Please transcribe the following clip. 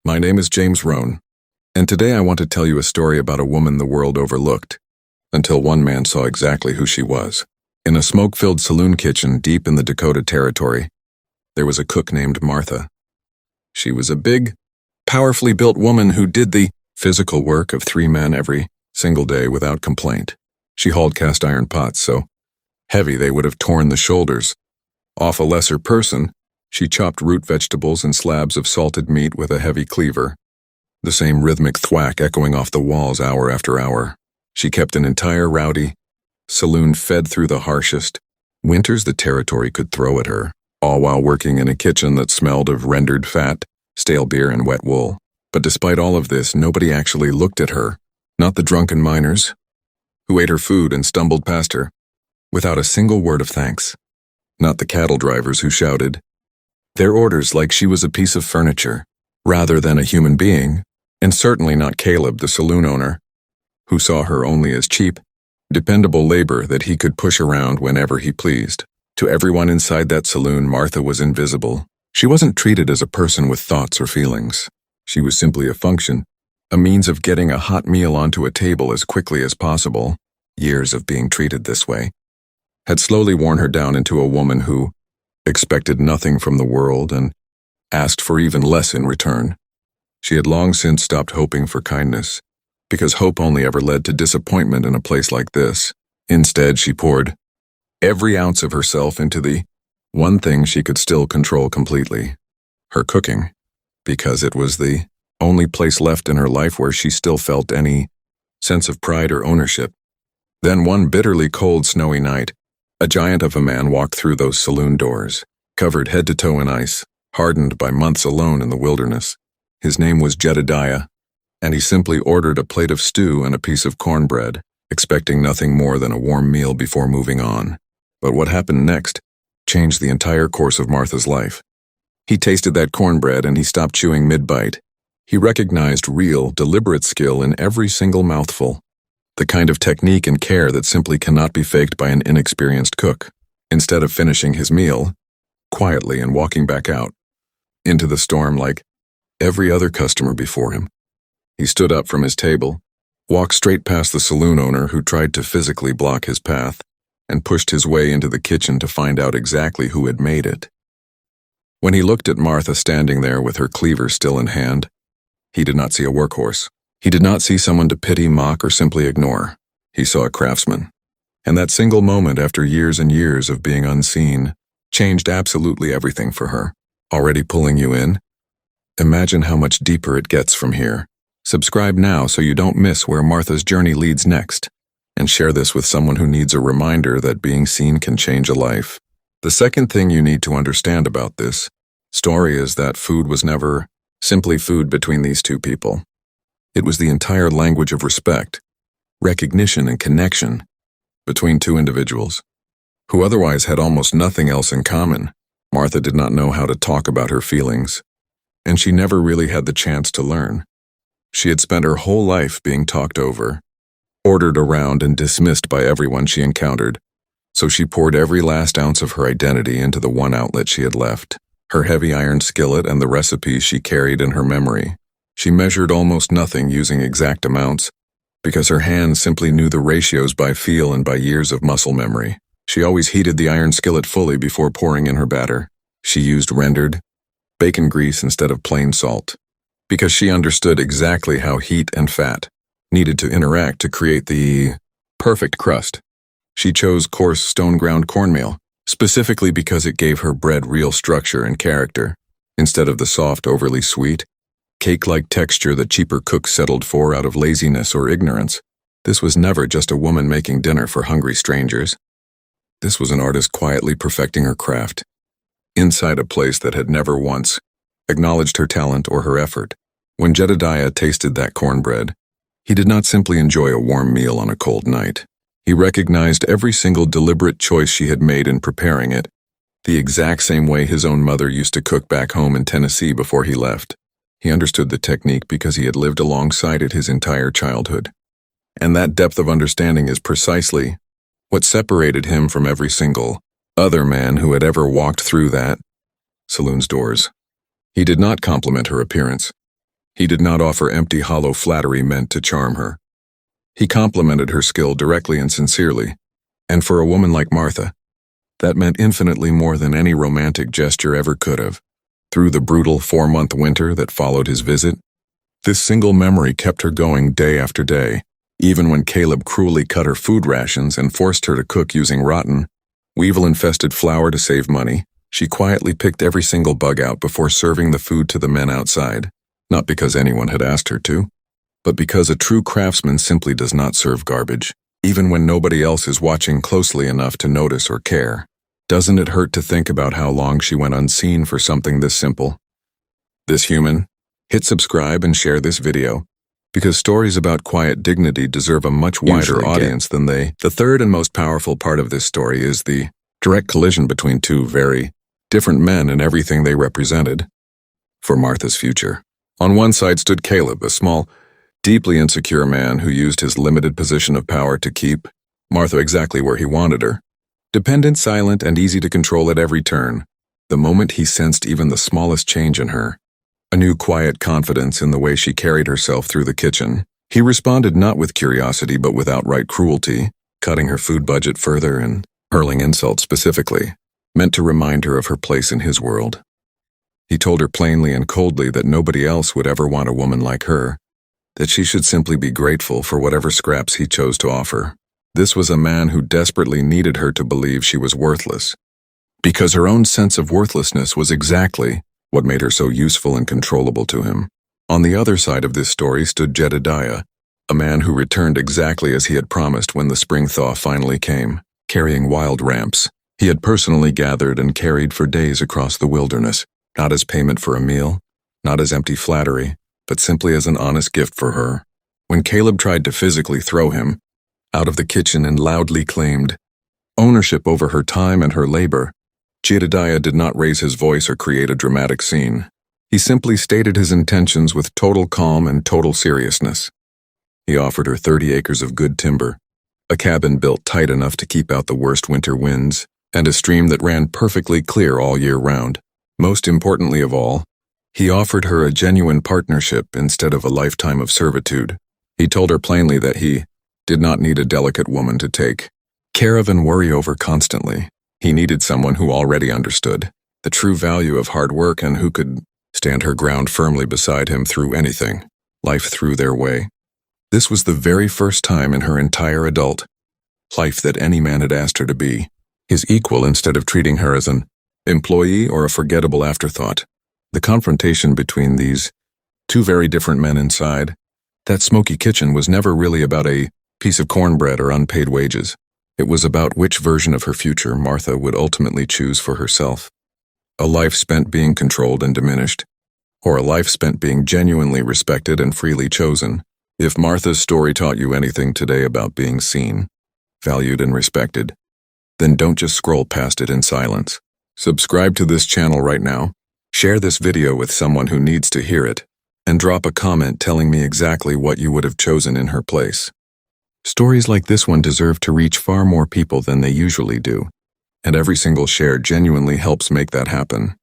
My name is James Rohn, and today I want to tell you a story about a woman the world overlooked, until one man saw exactly who she was. In a smoke-filled saloon kitchen deep in the Dakota territory, there was a cook named Martha. She was a big, powerfully built woman who did the physical work of 3 men every single day without complaint. She hauled cast iron pots so heavy they would have torn the shoulders off a lesser person. She chopped root vegetables and slabs of salted meat with a heavy cleaver, the same rhythmic thwack echoing off the walls hour after hour. She kept an entire rowdy saloon fed through the harshest winters the territory could throw at her, all while working in a kitchen that smelled of rendered fat, stale beer, and wet wool. But despite all of this, nobody actually looked at her, not the drunken miners who ate her food and stumbled past her without a single word of thanks, not the cattle drivers who shouted their orders like she was a piece of furniture, rather than a human being, and certainly not Caleb, the saloon owner, who saw her only as cheap, dependable labor that he could push around whenever he pleased. To everyone inside that saloon, Martha was invisible. She wasn't treated as a person with thoughts or feelings. She was simply a function, a means of getting a hot meal onto a table as quickly as possible. Years of being treated this way had slowly worn her down into a woman who expected nothing from the world and asked for even less in return. She had long since stopped hoping for kindness, because hope only ever led to disappointment in a place like this. Instead, she poured every ounce of herself into the one thing she could still control completely, her cooking, because it was the only place left in her life where she still felt any sense of pride or ownership. Then one bitterly cold, snowy night, a giant of a man walked through those saloon doors, covered head to toe in ice, hardened by months alone in the wilderness. His name was Jedediah, and he simply ordered a plate of stew and a piece of cornbread, expecting nothing more than a warm meal before moving on. But what happened next changed the entire course of Martha's life. He tasted that cornbread and he stopped chewing mid-bite. He recognized real, deliberate skill in every single mouthful, the kind of technique and care that simply cannot be faked by an inexperienced cook. Instead of finishing his meal quietly and walking back out into the storm like every other customer before him, he stood up from his table, walked straight past the saloon owner who tried to physically block his path, and pushed his way into the kitchen to find out exactly who had made it. When he looked at Martha standing there with her cleaver still in hand, he did not see a workhorse. He did not see someone to pity, mock, or simply ignore. He saw a craftsman. And that single moment, after years and years of being unseen, changed absolutely everything for her. Already pulling you in? Imagine how much deeper it gets from here. Subscribe now so you don't miss where Martha's journey leads next. And share this with someone who needs a reminder that being seen can change a life. The second thing you need to understand about this story is that food was never simply food between these two people. It was the entire language of respect, recognition, and connection between two individuals who otherwise had almost nothing else in common. Martha did not know how to talk about her feelings, and she never really had the chance to learn. She had spent her whole life being talked over, ordered around, and dismissed by everyone she encountered, so she poured every last ounce of her identity into the one outlet she had left, her heavy iron skillet and the recipes she carried in her memory. She measured almost nothing using exact amounts, because her hands simply knew the ratios by feel and by years of muscle memory. She always heated the iron skillet fully before pouring in her batter. She used rendered bacon grease instead of plain salt, because she understood exactly how heat and fat needed to interact to create the perfect crust. She chose coarse stone-ground cornmeal, specifically because it gave her bread real structure and character, instead of the soft, overly sweet, cake-like texture that cheaper cooks settled for out of laziness or ignorance. This was never just a woman making dinner for hungry strangers. This was an artist quietly perfecting her craft, inside a place that had never once acknowledged her talent or her effort. When Jedediah tasted that cornbread, he did not simply enjoy a warm meal on a cold night. He recognized every single deliberate choice she had made in preparing it, the exact same way his own mother used to cook back home in Tennessee before he left. He understood the technique because he had lived alongside it his entire childhood. And that depth of understanding is precisely what separated him from every single other man who had ever walked through that saloon's doors. He did not compliment her appearance. He did not offer empty, hollow flattery meant to charm her. He complimented her skill directly and sincerely, and for a woman like Martha, that meant infinitely more than any romantic gesture ever could have. Through the brutal 4-month winter that followed his visit, this single memory kept her going day after day, even when Caleb cruelly cut her food rations and forced her to cook using rotten, weevil-infested flour to save money. She quietly picked every single bug out before serving the food to the men outside, not because anyone had asked her to, but because a true craftsman simply does not serve garbage, even when nobody else is watching closely enough to notice or care. Doesn't it hurt to think about how long she went unseen for something this simple, this human? Hit subscribe and share this video, because stories about quiet dignity deserve a much wider audience than they. The third and most powerful part of this story is the direct collision between two very different men and everything they represented for Martha's future. On one side stood Caleb, a small, deeply insecure man who used his limited position of power to keep Martha exactly where he wanted her. Dependent, silent, and easy to control at every turn, the moment he sensed even the smallest change in her, a new quiet confidence in the way she carried herself through the kitchen, he responded not with curiosity but with outright cruelty, cutting her food budget further and hurling insults specifically, meant to remind her of her place in his world. He told her plainly and coldly that nobody else would ever want a woman like her, that she should simply be grateful for whatever scraps he chose to offer. This was a man who desperately needed her to believe she was worthless, because her own sense of worthlessness was exactly what made her so useful and controllable to him. On the other side of this story stood Jedediah, a man who returned exactly as he had promised when the spring thaw finally came, carrying wild ramps he had personally gathered and carried for days across the wilderness, not as payment for a meal, not as empty flattery, but simply as an honest gift for her. When Caleb tried to physically throw him out of the kitchen and loudly claimed ownership over her time and her labor, Jedediah did not raise his voice or create a dramatic scene. He simply stated his intentions with total calm and total seriousness. He offered her 30 acres of good timber, a cabin built tight enough to keep out the worst winter winds, and a stream that ran perfectly clear all year round. Most importantly of all, he offered her a genuine partnership instead of a lifetime of servitude. He told her plainly that he did not need a delicate woman to take care of and worry over constantly. He needed someone who already understood the true value of hard work and who could stand her ground firmly beside him through anything life threw their way. This was the very first time in her entire adult life that any man had asked her to be his equal instead of treating her as an employee or a forgettable afterthought. The confrontation between these two very different men inside that smoky kitchen was never really about a piece of cornbread or unpaid wages. It was about which version of her future Martha would ultimately choose for herself. A life spent being controlled and diminished, or a life spent being genuinely respected and freely chosen. If Martha's story taught you anything today about being seen, valued, and respected, then don't just scroll past it in silence. Subscribe to this channel right now, share this video with someone who needs to hear it, and drop a comment telling me exactly what you would have chosen in her place. Stories like this one deserve to reach far more people than they usually do, and every single share genuinely helps make that happen.